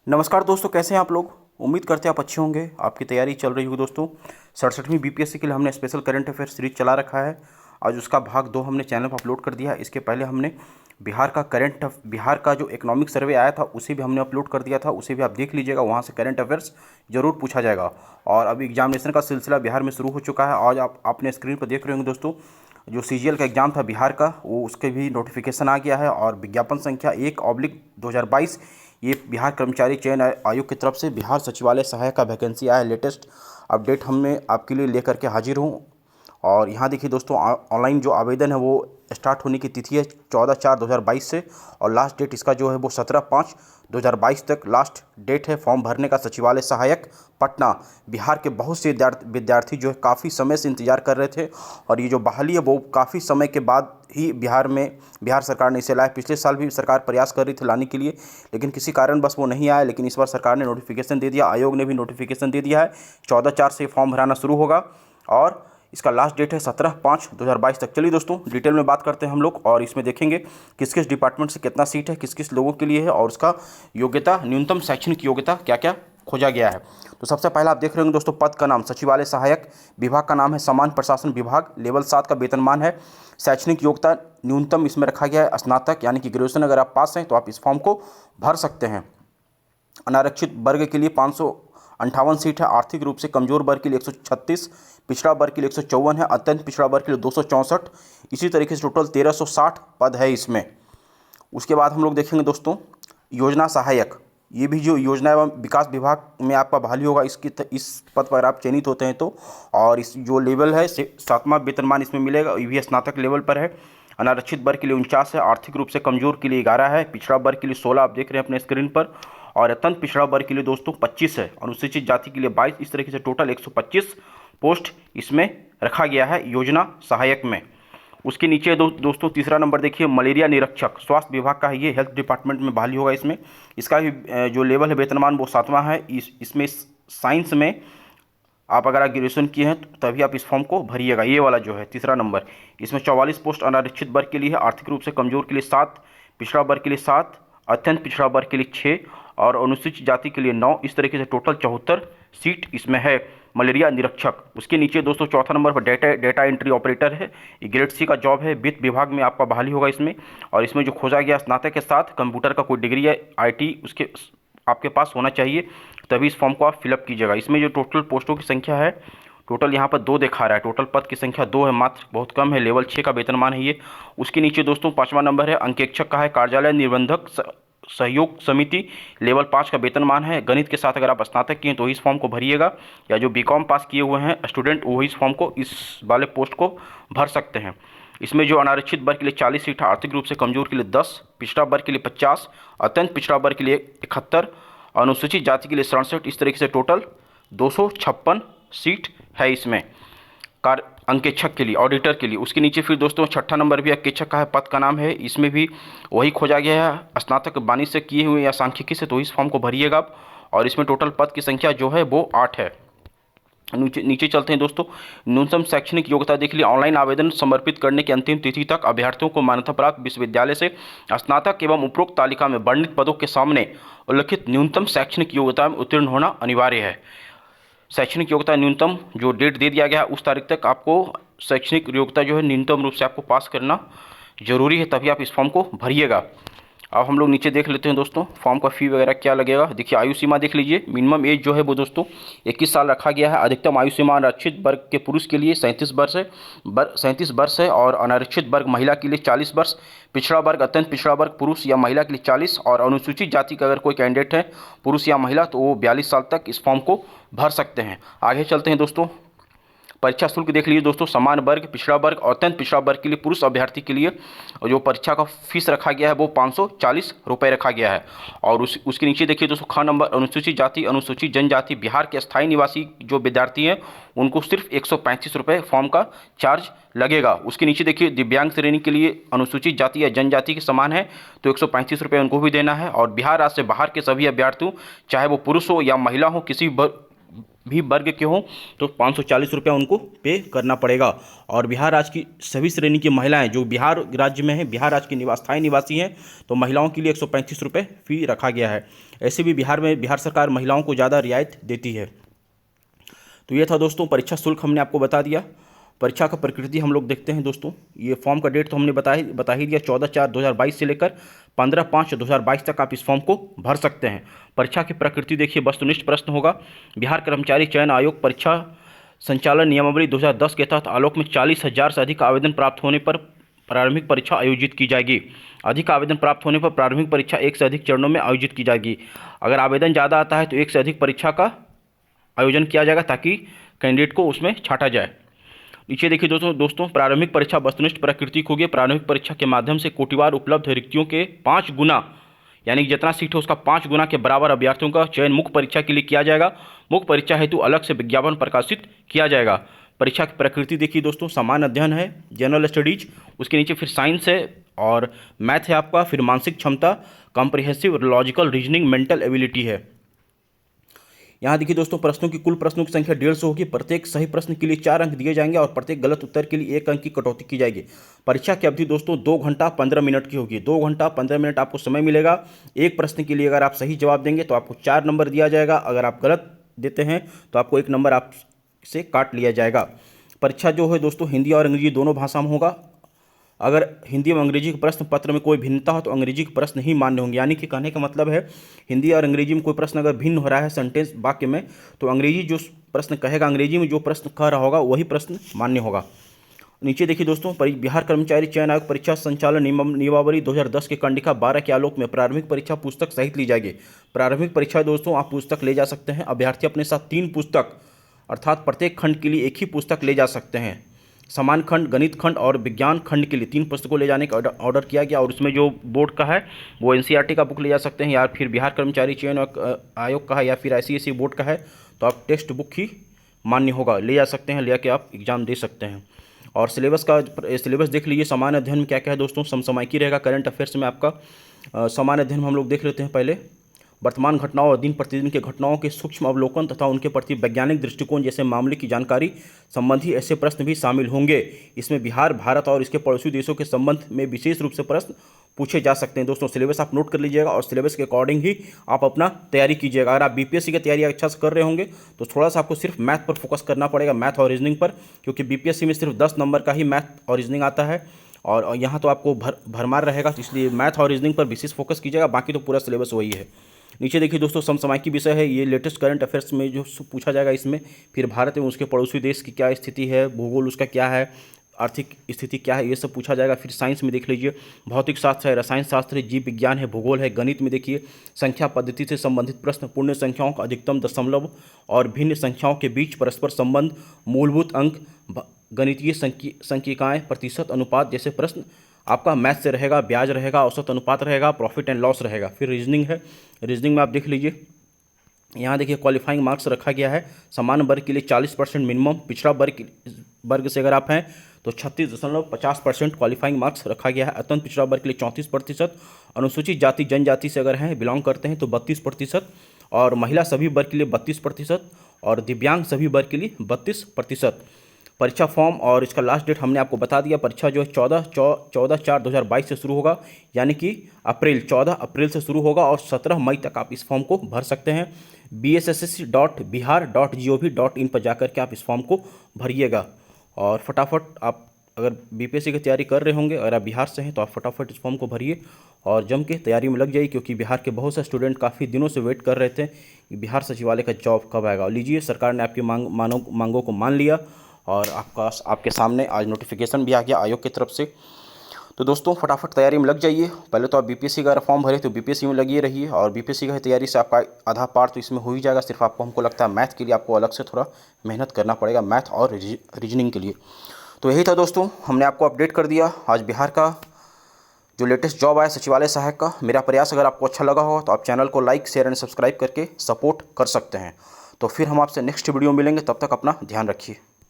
नमस्कार दोस्तों, कैसे हैं आप लोग। उम्मीद करते हैं आप अच्छे होंगे। आपकी तैयारी चल रही होगी दोस्तों। 67वीं बीपीएससी के लिए हमने स्पेशल करंट अफेयर सीरीज चला रखा है। आज उसका भाग 2 हमने चैनल पर अपलोड कर दिया है। इसके पहले हमने बिहार का जो इकोनॉमिक सर्वे आया था उसे भी हमने अपलोड कर दिया था, उसे भी आप देख लीजिएगा। वहाँ से करंट अफेयर्स जरूर पूछा जाएगा। और अभी एग्जामिनेशन का सिलसिला बिहार में शुरू हो चुका है। आज आप अपने स्क्रीन पर देख रहे होंगे दोस्तों, जो सीजीएल का एग्ज़ाम था बिहार का, वो उसके भी नोटिफिकेशन आ गया है। और विज्ञापन संख्या 1/2022, ये बिहार कर्मचारी चयन आयोग की तरफ से बिहार सचिवालय सहायक का वैकेंसी आया है। लेटेस्ट अपडेट हमने आपके लिए लेकर के हाजिर हूँ। और यहाँ देखिए दोस्तों, ऑनलाइन जो आवेदन है वो स्टार्ट होने की तिथि है 14/4/2022 से, और लास्ट डेट इसका जो है वो 17/5/2022 तक लास्ट डेट है फॉर्म भरने का। सचिवालय सहायक पटना। बिहार के बहुत से विद्यार्थी जो है काफ़ी समय से इंतजार कर रहे थे, और ये जो बहाली है वो काफ़ी समय के बाद ही बिहार सरकार ने इसे लाया। पिछले साल भी सरकार प्रयास कर रही थी लाने के लिए, लेकिन किसी कारण बस वो नहीं आया। लेकिन इस बार सरकार ने नोटिफिकेशन दे दिया, आयोग ने भी नोटिफिकेशन दे दिया है। 14/4 से फॉर्म भराना शुरू होगा और इसका लास्ट डेट है 17/5/2022 तक। चलिए दोस्तों, डिटेल में बात करते हैं हम लोग, और इसमें देखेंगे किस किस डिपार्टमेंट से कितना सीट है, किस किस लोगों के लिए है, और उसका योग्यता, न्यूनतम शैक्षणिक योग्यता क्या क्या खोजा गया है। तो सबसे पहला आप देख रहे होंगे दोस्तों, पद का नाम सचिवालय सहायक, विभाग का नाम है सामान्य प्रशासन विभाग, लेवल 7 का वेतनमान है। शैक्षणिक योग्यता न्यूनतम इसमें रखा गया है स्नातक, यानी कि ग्रेजुएशन अगर आप पास हैं तो आप इस फॉर्म को भर सकते हैं। अनारक्षित वर्ग के लिए 558 सीट है। आर्थिक रूप से कमजोर वर्ग के लिए 136, पिछड़ा वर्ग के लिए 154 है, अत्यंत पिछड़ा वर्ग के लिए 264। इसी तरीके से टोटल 1360 पद है इसमें। उसके बाद हम लोग देखेंगे दोस्तों, योजना सहायक। ये भी जो योजना एवं विकास विभाग में आपका बहाली होगा, इस पद पर आप चयनित होते हैं तो। और इस जो लेवल है 7वां वेतनमान इसमें मिलेगा, ये भी स्नातक लेवल पर है। अनारक्षित वर्ग के लिए 49 है, आर्थिक रूप से कमजोर के लिए 11 है, पिछड़ा वर्ग के लिए 16 आप देख रहे हैं अपने स्क्रीन पर, और अत्यंत पिछड़ा वर्ग के लिए दोस्तों 25 है, अनुसूचित जाति के लिए 22। इस तरीके से टोटल 125 पोस्ट इसमें रखा गया है योजना सहायक में। उसके नीचे दोस्तों तीसरा नंबर देखिए, मलेरिया निरीक्षक, स्वास्थ्य विभाग का है ये, हेल्थ डिपार्टमेंट में बहाली होगा इसमें। इसका भी जो लेवल है वेतनमान वो 7वां है। इसमें साइंस में आप अगर आप ग्रेजुएशन किए हैं तो तभी आप इस फॉर्म को भरिएगा। ये वाला जो है तीसरा नंबर, इसमें 44 पोस्ट अनारक्षित वर्ग के लिए है, आर्थिक रूप से कमजोर के लिए 7, पिछड़ा वर्ग के लिए 7, अत्यंत पिछड़ा वर्ग के लिए 6, और अनुसूचित जाति के लिए 9। इस तरीके से टोटल 74 सीट इसमें है मलेरिया निरीक्षक। उसके नीचे दोस्तों चौथा नंबर पर डेटा एंट्री ऑपरेटर है, ये ग्रेड सी का जॉब है, वित्त विभाग में आपका बहाली होगा इसमें। और इसमें जो खोजा गया स्नातक के साथ कंप्यूटर का कोई डिग्री है, आईटी उसके आपके पास होना चाहिए, तभी इस फॉर्म को आप फिलअप कीजिएगा। इसमें जो टोटल पोस्टों की संख्या है, टोटल यहाँ पर 2 दिखा रहा है, टोटल पद की संख्या 2 है मात्र, बहुत कम है। लेवल 6 का वेतनमान है ये। उसके नीचे दोस्तों 5वां नंबर है अंकेक्षक का है, कार्यालय निबंधक सहयोग समिति, लेवल 5 का वेतनमान है। गणित के साथ अगर आप स्नातक किए तो इस फॉर्म को भरिएगा, या जो बीकॉम पास किए हुए हैं स्टूडेंट वो इस फॉर्म को, इस वाले पोस्ट को भर सकते हैं। इसमें जो अनारक्षित वर्ग के लिए 40 सीट है, आर्थिक रूप से कमजोर के लिए 10, पिछड़ा वर्ग के लिए 50, अत्यंत पिछड़ा वर्ग के लिए 71, अनुसूचित जाति के लिए 67। इस तरीके से टोटल 256 सीट है इसमें कार अंकेक्षक के लिए, ऑडिटर के लिए। उसके नीचे फिर दोस्तों 6ठा नंबर भी अंकेक्षक का है, पद का नाम है, इसमें भी वही खोजा गया है, स्नातक वाणिज्य से किए हुए या सांख्यिकी से, तो इस फॉर्म को भरिएगा आप। और इसमें टोटल पद की संख्या जो है वो 8 है। नीचे चलते हैं दोस्तों, न्यूनतम शैक्षणिक योग्यता देख लिया। ऑनलाइन आवेदन समर्पित करने की अंतिम तिथि तक अभ्यर्थियों को मान्यता प्राप्त विश्वविद्यालय से स्नातक एवं उपरोक्त तालिका में वर्णित पदों के सामने उल्लिखित न्यूनतम शैक्षणिक योग्यता में उत्तीर्ण होना अनिवार्य है। शैक्षणिक योग्यता न्यूनतम जो डेट दे दिया गया है उस तारीख तक आपको शैक्षणिक योग्यता जो है न्यूनतम रूप से आपको पास करना जरूरी है, तभी आप इस फॉर्म को भरिएगा। अब हम लोग नीचे देख लेते हैं दोस्तों, फॉर्म का फ़ी वगैरह क्या लगेगा। देखिए आयु सीमा देख लीजिए, मिनिमम एज जो है वो दोस्तों 21 साल रखा गया है। अधिकतम आयु सीमा आरक्षित वर्ग के पुरुष के लिए 37 वर्ष है, और अनारक्षित वर्ग महिला के लिए 40 वर्ष, पिछड़ा वर्ग अत्यंत पिछड़ा वर्ग पुरुष या महिला के लिए 40, और अनुसूचित जाति का अगर कोई कैंडिडेट है पुरुष या महिला तो वो 42 साल तक इस फॉर्म को भर सकते हैं। आगे चलते हैं दोस्तों, परीक्षा शुल्क देख लीजिए दोस्तों, समान वर्ग, पिछड़ा वर्ग और अत्यंत पिछड़ा वर्ग के लिए पुरुष अभ्यर्थी के लिए जो परीक्षा का फीस रखा गया है वो 540 रुपये रखा गया है। और उसके नीचे देखिए दोस्तों ख नंबर, अनुसूचित जाति अनुसूचित जनजाति बिहार के स्थायी निवासी जो विद्यार्थी हैं उनको सिर्फ 135 रुपये फॉर्म का चार्ज लगेगा। उसके नीचे देखिए दिव्यांग श्रेणी के लिए अनुसूचित जाति या जनजाति के समान है तो 135 रुपये उनको भी देना है। और बिहार राज्य से बाहर के सभी अभ्यर्थियों, चाहे वो पुरुष हो या महिला हो, किसी भी वर्ग के हों तो 540 रुपया उनको पे करना पड़ेगा। और बिहार राज्य की सभी श्रेणी की महिलाएं जो बिहार राज्य में हैं, बिहार राज्य की स्थायी निवासी हैं, तो महिलाओं के लिए 135 रुपये फी रखा गया है। ऐसे भी बिहार में बिहार सरकार महिलाओं को ज़्यादा रियायत देती है। तो ये था दोस्तों परीक्षा शुल्क हमने आपको बता दिया। परीक्षा का प्रकृति हम लोग देखते हैं दोस्तों। ये फॉर्म का डेट तो हमने बता ही दिया, 14/4/2022 से लेकर 15/5/2022 तक आप इस फॉर्म को भर सकते हैं। परीक्षा की प्रकृति देखिए, वस्तुनिष्ठ प्रश्न होगा। बिहार कर्मचारी चयन आयोग परीक्षा संचालन नियमावली 2010 के तहत आलोक में 40,000 से अधिक आवेदन प्राप्त होने पर प्रारंभिक परीक्षा आयोजित की जाएगी। अधिक आवेदन प्राप्त होने पर प्रारंभिक परीक्षा एक से अधिक चरणों में आयोजित की जाएगी। अगर आवेदन ज़्यादा आता है तो एक से अधिक परीक्षा का आयोजन किया जाएगा ताकि कैंडिडेट को उसमें छांटा जाए। नीचे देखिए दोस्तों प्रारंभिक परीक्षा वस्तुनिष्ठ प्रकृति की होगी। प्रारंभिक परीक्षा के माध्यम से कोटिवार उपलब्ध रिक्तियों के 5 गुना, यानी जितना सीट है उसका 5 गुना के बराबर अभ्यर्थियों का चयन मुख्य परीक्षा के लिए किया जाएगा। मुख्य परीक्षा हेतु अलग से विज्ञापन प्रकाशित किया जाएगा। परीक्षा की प्रकृति देखिए दोस्तों, सामान्य अध्ययन है, जनरल स्टडीज, उसके नीचे फिर साइंस है और मैथ है आपका, फिर मानसिक क्षमता, comprehensive, logical reasoning, mental ability है। यहाँ देखिए दोस्तों प्रश्नों की कुल प्रश्नों की संख्या 150 होगी। प्रत्येक सही प्रश्न के लिए 4 अंक दिए जाएंगे और प्रत्येक गलत उत्तर के लिए 1 अंक की कटौती की जाएगी। परीक्षा की अवधि दोस्तों 2 घंटा 15 मिनट की होगी। 2 घंटा 15 मिनट आपको समय मिलेगा। एक प्रश्न के लिए अगर आप सही जवाब देंगे तो आपको 4 नंबर दिया जाएगा। अगर आप गलत देते हैं तो आपको 1 नंबर आपसे काट लिया जाएगा। परीक्षा जो है दोस्तों हिंदी और अंग्रेजी दोनों भाषा में होगा। अगर हिंदी और अंग्रेजी के प्रश्न पत्र में कोई भिन्नता हो तो अंग्रेजी के प्रश्न ही मान्य होंगे। यानी कि कहने का मतलब है हिंदी और अंग्रेजी में कोई प्रश्न अगर भिन्न हो रहा है सेंटेंस वाक्य में, तो अंग्रेजी जो प्रश्न कहेगा, अंग्रेजी में जो प्रश्न कह रहा होगा वही प्रश्न मान्य होगा। नीचे देखिए दोस्तों बिहार कर्मचारी चयन आयोग परीक्षा संचालन नियमावली 2010 के कंडिका 12 के आलोक में प्रारंभिक परीक्षा पुस्तक सहित ली जाएगी। प्रारंभिक परीक्षा दोस्तों आप पुस्तक ले जा सकते हैं। अभ्यर्थी अपने साथ 3 पुस्तक अर्थात प्रत्येक खंड के लिए एक ही पुस्तक ले जा सकते हैं। समान खंड, गणित खंड और विज्ञान खंड के लिए 3 पुस्तकों ले जाने का ऑर्डर किया गया। और उसमें जो बोर्ड का है वो एनसीईआरटी का बुक ले जा सकते हैं, या फिर बिहार कर्मचारी चयन आयोग का है, या फिर आईसीएसई बोर्ड का है तो आप टेक्स्ट बुक ही मान्य होगा, ले जा सकते हैं, ले के आप एग्जाम दे सकते हैं। और सिलेबस देख लीजिए। सामान्य अध्ययन में क्या क्या है दोस्तों, समसामयिकी रहेगा। करंट अफेयर्स में आपका सामान्य अध्ययन में हम लोग देख लेते हैं पहले वर्तमान घटनाओं और दिन प्रतिदिन के घटनाओं के सूक्ष्म अवलोकन तथा उनके प्रति वैज्ञानिक दृष्टिकोण जैसे मामले की जानकारी संबंधी ऐसे प्रश्न भी शामिल होंगे। इसमें बिहार, भारत और इसके पड़ोसी देशों के संबंध में विशेष रूप से प्रश्न पूछे जा सकते हैं। दोस्तों सिलेबस आप नोट कर लीजिएगा और सिलेबस के अकॉर्डिंग ही आप अपना तैयारी कीजिएगा। अगर आप बीपीएससी की तैयारी अच्छा से कर रहे होंगे तो थोड़ा सा आपको सिर्फ मैथ पर फोकस करना पड़ेगा, मैथ और रीजनिंग पर, क्योंकि बीपीएससी में सिर्फ 10 नंबर का ही मैथ और रीजनिंग आता है और यहाँ तो आपको भरमार रहेगा, इसलिए मैथ और रीजनिंग पर विशेष फोकस कीजिएगा। बाकी तो पूरा सिलेबस वही है। नीचे देखिए दोस्तों समसामयिकी विषय है, ये लेटेस्ट करंट अफेयर्स में जो पूछा जाएगा इसमें। फिर भारत में उसके पड़ोसी देश की क्या स्थिति है, भूगोल उसका क्या है, आर्थिक स्थिति क्या है, ये सब पूछा जाएगा। फिर साइंस में देख लीजिए भौतिक शास्त्र है, रसायन शास्त्र है, जीव विज्ञान है, भूगोल है। गणित में देखिए संख्या पद्धति से संबंधित प्रश्न, पूर्ण संख्याओं का अधिकतम दशमलव और भिन्न संख्याओं के बीच परस्पर संबंध, मूलभूत अंक, गणितीय संख्यिकाएँ, प्रतिशत अनुपात जैसे प्रश्न आपका मैथ से रहेगा। ब्याज रहेगा, औसत अनुपात रहेगा, प्रॉफिट एंड लॉस रहेगा। फिर रीजनिंग है, रीजनिंग में आप देख लीजिए यहाँ देखिए क्वालिफाइंग मार्क्स रखा गया है। समान वर्ग के लिए 40% मिनिमम, पिछड़ा वर्ग से अगर आप हैं तो 36.50% क्वालिफाइंग मार्क्स रखा गया है। अत्यंत पिछड़ा वर्ग के लिए 34%, अनुसूचित जाति जनजाति से अगर हैं बिलोंग करते हैं तो 32%, और महिला सभी वर्ग के लिए 32%, और दिव्यांग सभी वर्ग के लिए 32%। परीक्षा फॉर्म और इसका लास्ट डेट हमने आपको बता दिया। परीक्षा जो है 14/4/2022 से शुरू होगा, यानी कि 14 अप्रैल से शुरू होगा और 17 मई तक आप इस फॉर्म को भर सकते हैं। bssc.bihar.gov.in पर जाकर के आप इस फॉर्म को भरिएगा। और फटाफट आप अगर बीपीएससी की तैयारी कर रहे होंगे, अगर आप बिहार से हैं तो आप फटाफट इस फॉर्म को भरिए और जम के तैयारी में लग जाइए, क्योंकि बिहार के बहुत से स्टूडेंट काफ़ी दिनों से वेट कर रहे थे कि बिहार सचिवालय का जॉब कब आएगा। लीजिए, सरकार ने आपकी मांगों को मान लिया और आपके सामने आज नोटिफिकेशन भी आ गया आयोग की तरफ से। तो दोस्तों फटाफट तैयारी में लग जाइए। पहले तो आप बीपीएससी का फॉर्म भरे तो बीपीएससी में लगिए रहिए, और बीपीएससी की तैयारी से आपका आधा पार्ट तो इसमें हो ही जाएगा। सिर्फ आपको हमको लगता है मैथ के लिए आपको अलग से थोड़ा मेहनत करना पड़ेगा, मैथ और रीजनिंग के लिए। तो यही था दोस्तों, हमने आपको अपडेट कर दिया आज बिहार का जो लेटेस्ट जॉब आया सचिवालय सहायक का। मेरा प्रयास अगर आपको अच्छा लगा हो तो आप चैनल को लाइक, शेयर एंड सब्सक्राइब करके सपोर्ट कर सकते हैं। तो फिर हम आपसे नेक्स्ट वीडियो मिलेंगे, तब तक अपना ध्यान रखिए।